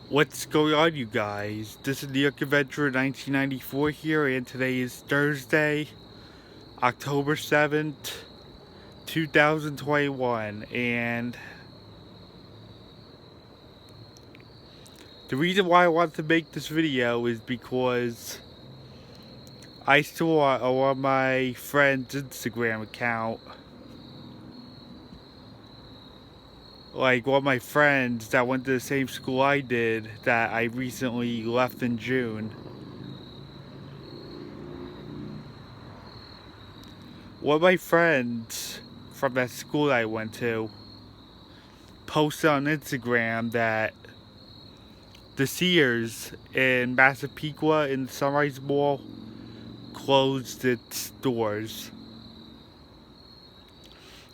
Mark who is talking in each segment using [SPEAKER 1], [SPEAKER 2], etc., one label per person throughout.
[SPEAKER 1] What's going on, you guys? This is New York Adventure 1994 here, and today is Thursday, October 7th, 2021. And the reason why I want to make this video is because I saw on my friend's Instagram account, like one of my friends that went to the same school I did, that I recently left in June. One of my friends from that school I went to posted on Instagram that the Sears in Massapequa in the Sunrise Mall closed its doors.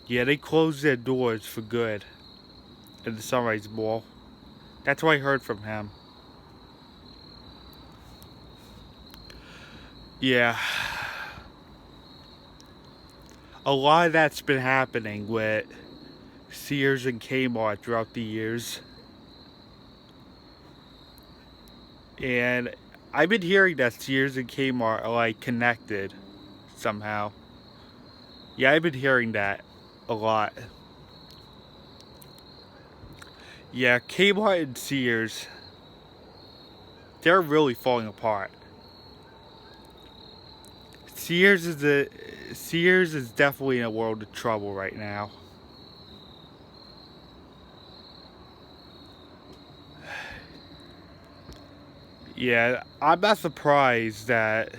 [SPEAKER 1] Yeah, they closed their doors for good in the Sunrise Mall. That's what I heard from him. Yeah. A lot of that's been happening with Sears and Kmart throughout the years. And I've been hearing that Sears and Kmart are like connected somehow. Yeah, I've been hearing that a lot. Yeah, Kmart and Sears, they're really falling apart. Sears is definitely in a world of trouble right now. Yeah, I'm not surprised that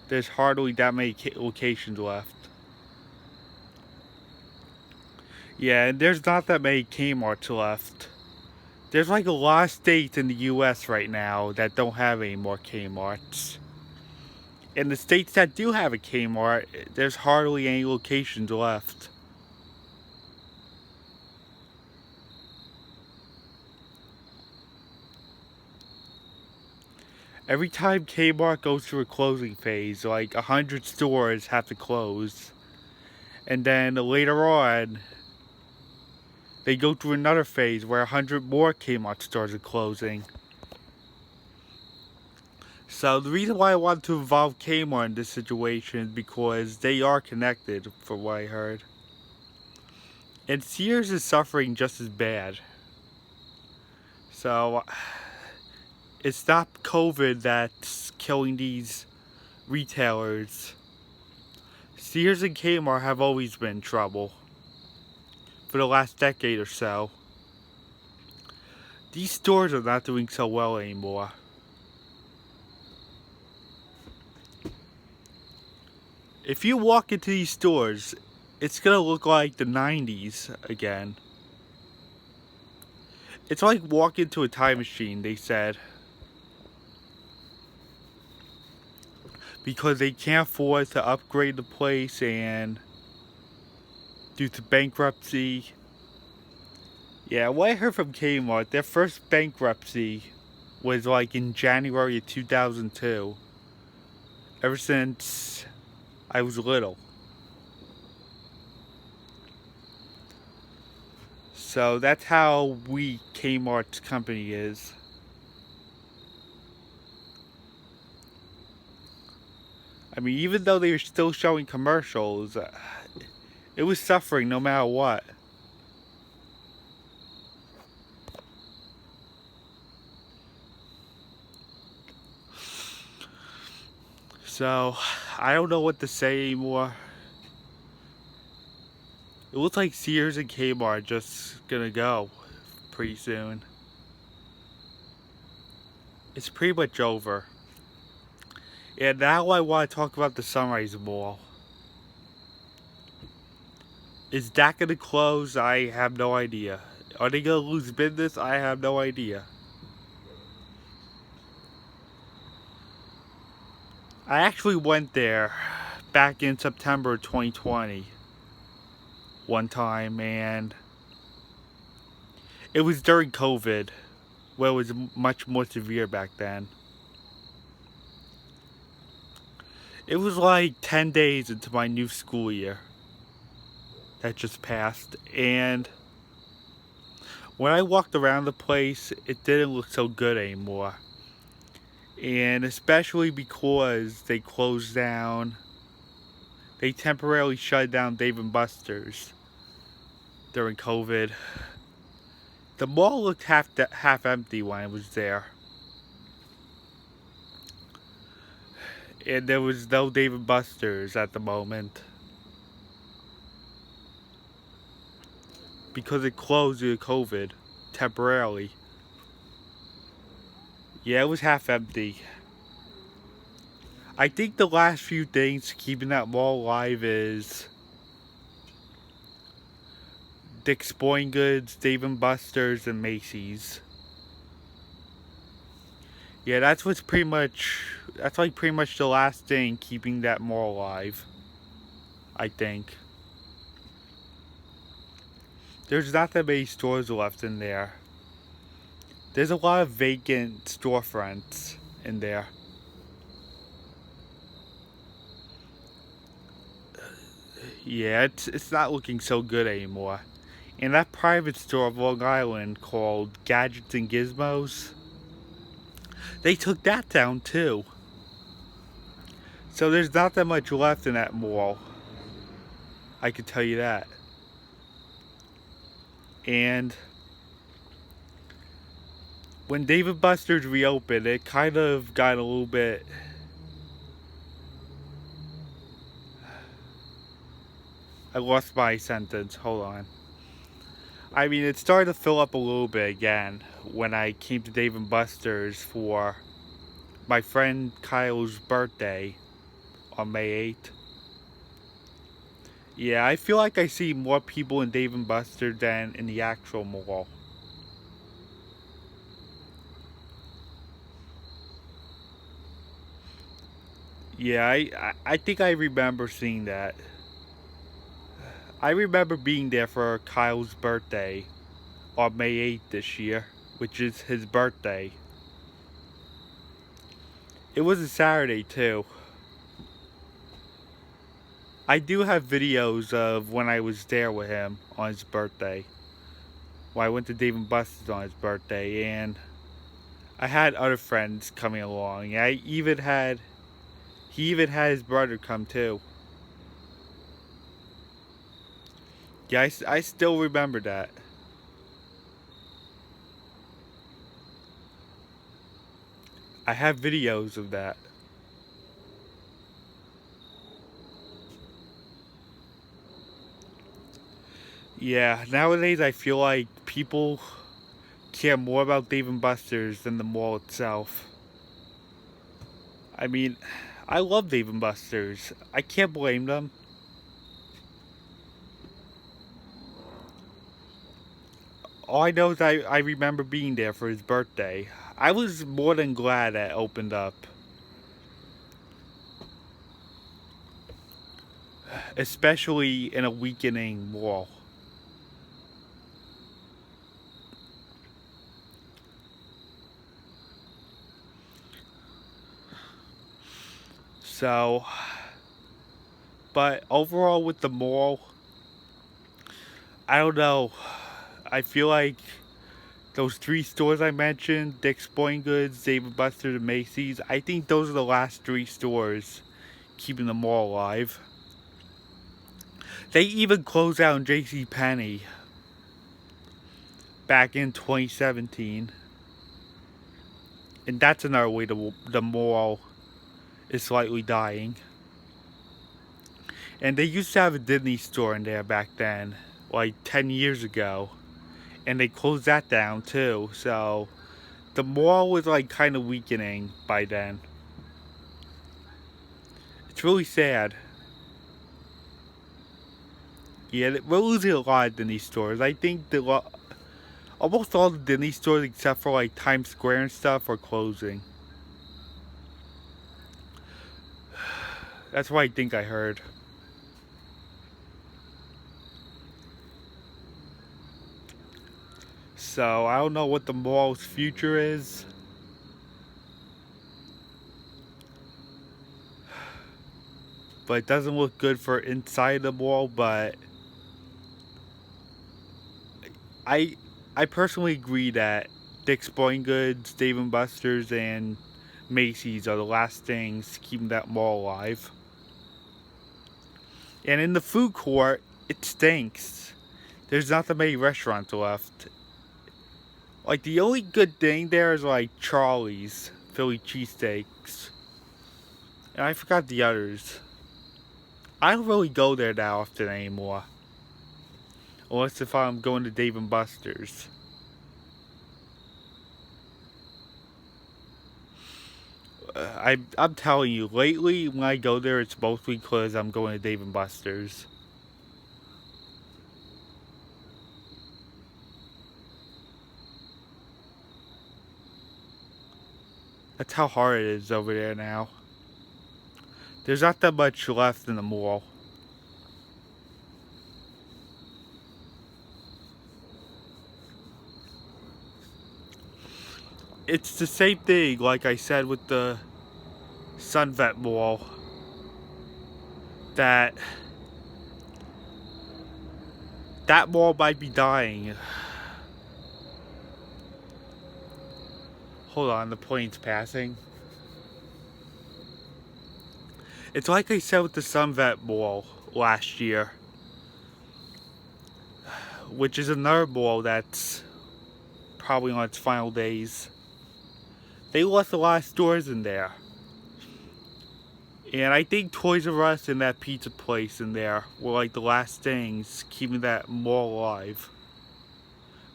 [SPEAKER 1] there's hardly that many locations left. Yeah, and there's not that many Kmarts left. There's like a lot of states in the US right now that don't have any more Kmarts. In the states that do have a Kmart, there's hardly any locations left. Every time Kmart goes through a closing phase, like 100 stores have to close. And then later on, they go through another phase where 100 more Kmart stores are closing. So the reason why I want to involve Kmart in this situation is because they are connected, from what I heard. And Sears is suffering just as bad. So it's not COVID that's killing these retailers. Sears and Kmart have always been in trouble for the last decade or so. These stores are not doing so well anymore. If you walk into these stores, it's gonna look like the 90s again. It's like walking into a time machine, they said. Because they can't afford to upgrade the place, and due to bankruptcy. Yeah, what I heard from Kmart, their first bankruptcy was like in January of 2002. Ever since I was little. So that's how weak Kmart's company is. I mean, even though they were still showing commercials, it was suffering no matter what. So, I don't know what to say anymore. It looks like Sears and Kmart are just gonna go pretty soon. It's pretty much over. And now I want to talk about the Sunrise Mall. Is that gonna close? I have no idea. Are they gonna lose business? I have no idea. I actually went there back in September 2020 one time, and it was during COVID, where it was much more severe back then. It was like 10 days into my new school year that just passed, and When I walked around the place, it didn't look so good anymore. And especially because they closed down, they temporarily shut down Dave & Buster's during COVID. The mall looked half empty when I was there. And there was no Dave & Buster's at the moment. Because it closed due to COVID, temporarily. Yeah, it was half empty. I think the last few things keeping that mall alive is Dick's Sporting Goods, Dave & Buster's, and Macy's. Yeah, that's like pretty much the last thing keeping that mall alive, I think. There's not that many stores left in there. There's a lot of vacant storefronts in there. Yeah, it's not looking so good anymore. And that private store of Long Island called Gadgets and Gizmos, they took that down too. So there's not that much left in that mall. I can tell you that. And when Dave & Buster's reopened, it kind of got a little bit... I lost my sentence. Hold on. I mean, it started to fill up a little bit again when I came to Dave & Buster's for my friend Kyle's birthday on May 8th. Yeah, I feel like I see more people in Dave & Buster's than in the actual mall. Yeah, I think I remember seeing that. I remember being there for Kyle's birthday on May 8th this year, which is his birthday. It was a Saturday too. I do have videos of when I was there with him on his birthday. When I went to Dave & Buster's on his birthday, and I had other friends coming along. He even had his brother come too. Yeah, I still remember that. I have videos of that. Yeah, nowadays I feel like people care more about Dave & Buster's than the mall itself. I mean, I love Dave & Buster's. I can't blame them. All I know is I remember being there for his birthday. I was more than glad that it opened up. Especially in a weakening mall. So, but overall with the mall, I don't know. I feel like those three stores I mentioned, Dick's Sporting Goods, Dave & Buster's, and Macy's, I think those are the last three stores keeping the mall alive. They even closed down JCPenney back in 2017. And that's another way the mall is slightly dying. And they used to have a Disney store in there back then, like 10 years ago. And they closed that down too, so the mall was like kind of weakening by then. It's really sad. Yeah, we're losing a lot of Disney stores. I think almost all the Disney stores except for like Times Square and stuff are closing. That's what I think I heard. So I don't know what the mall's future is. But it doesn't look good for inside the mall, but I I personally agree that Dick's Sporting Goods, Dave & Buster's, and Macy's are the last things keeping that mall alive. And in the food court, it stinks. There's not that many restaurants left. Like, the only good thing there is like Charlie's Philly cheesesteaks. And I forgot the others. I don't really go there that often anymore. Unless if I'm going to Dave & Buster's. I'm telling you, lately when I go there, it's mostly because I'm going to Dave & Buster's. That's how hard it is over there now. There's not that much left in the mall. It's the same thing, like I said, with the Sunvet Mall. That mall might be dying. Hold on, the plane's passing. It's like I said with the Sunvet Mall last year. Which is another mall that's probably on its final days. They left a lot of stores in there. And I think Toys R Us and that pizza place in there were like the last things keeping that mall alive.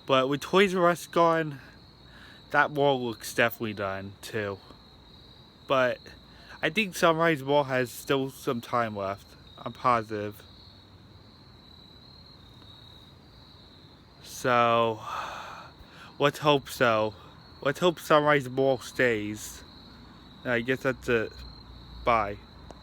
[SPEAKER 1] But with Toys R Us gone, that mall looks definitely done too. But I think Sunrise Mall has still some time left. I'm positive. So, let's hope so. Let's hope Sunrise Mall stays. I guess that's it. Bye.